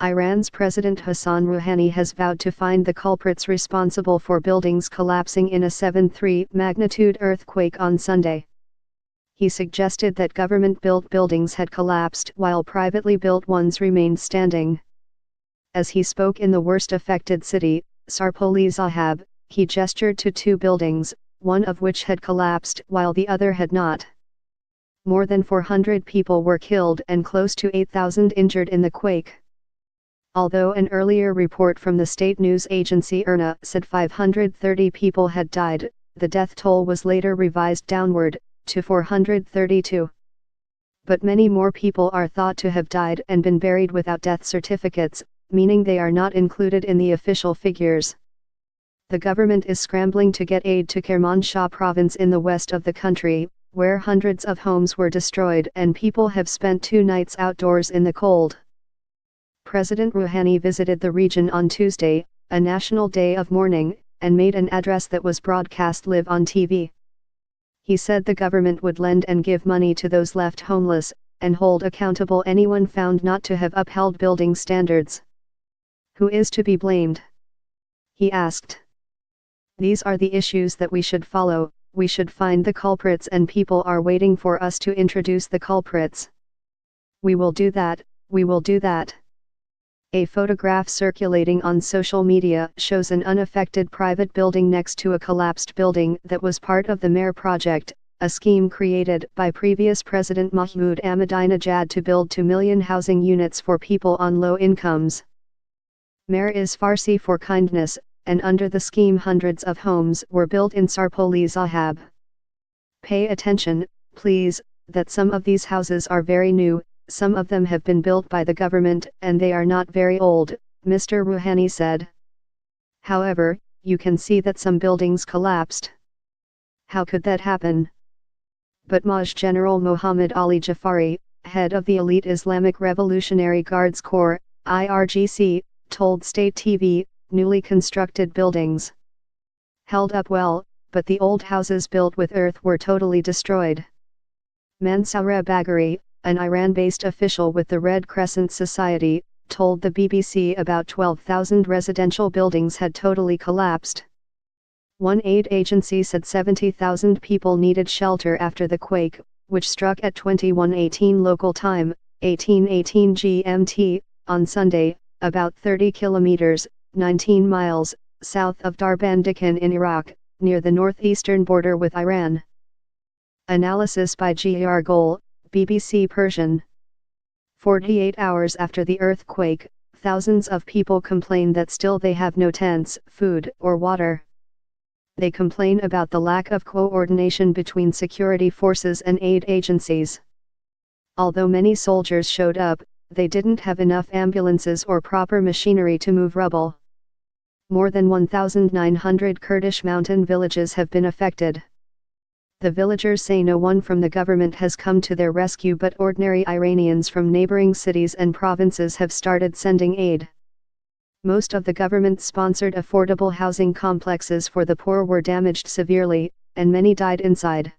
Iran's President Hassan Rouhani has vowed to find the culprits responsible for buildings collapsing in a 7.3 magnitude earthquake on Sunday. He suggested that government-built buildings had collapsed while privately built ones remained standing. As he spoke in the worst affected city, Sarpoli Zahab, he gestured to two buildings, one of which had collapsed while the other had not. More than 400 people were killed and close to 8,000 injured in the quake. Although an earlier report from the state news agency IRNA said 530 people had died, the death toll was later revised downward, to 432. But many more people are thought to have died and been buried without death certificates, meaning they are not included in the official figures. The government is scrambling to get aid to Kermanshah province in the west of the country, where hundreds of homes were destroyed and people have spent 2 nights outdoors in the cold. President Rouhani visited the region on Tuesday, a national day of mourning, and made an address that was broadcast live on TV. He said the government would lend and give money to those left homeless, and hold accountable anyone found not to have upheld building standards. Who is to be blamed? He asked. These are the issues that we should follow. We should find the culprits, and people are waiting for us to introduce the culprits. We will do that, we will do that. A photograph circulating on social media shows an unaffected private building next to a collapsed building that was part of the MER project, a scheme created by previous President Mahmoud Ahmadinejad to build 2 million housing units for people on low incomes. MER is Farsi for kindness, and under the scheme hundreds of homes were built in Sarpoli Zahab. Pay attention, please, that some of these houses are very new. Some of them have been built by the government and they are not very old, Mr. Rouhani said. However, you can see that some buildings collapsed. How could that happen? But Maj General Mohammad Ali Jafari, head of the elite Islamic Revolutionary Guards Corps, IRGC, told State TV, newly constructed buildings held up well, but the old houses built with earth were totally destroyed. Mansoura Bagheri, an Iran-based official with the Red Crescent Society, told the BBC about 12,000 residential buildings had totally collapsed. One aid agency said 70,000 people needed shelter after the quake, which struck at 21:18 local time, 18:18 GMT, on Sunday, about 30 kilometers, 19 miles, south of Darbandikhan in Iraq, near the northeastern border with Iran. Analysis by G.R. Gol, BBC Persian. 48 hours after the earthquake, thousands of people complain that still they have no tents, food, or water. They complain about the lack of coordination between security forces and aid agencies. Although many soldiers showed up, they didn't have enough ambulances or proper machinery to move rubble. More than 1,900 Kurdish mountain villages have been affected. The villagers say no one from the government has come to their rescue, but ordinary Iranians from neighboring cities and provinces have started sending aid. Most of the government-sponsored affordable housing complexes for the poor were damaged severely, and many died inside.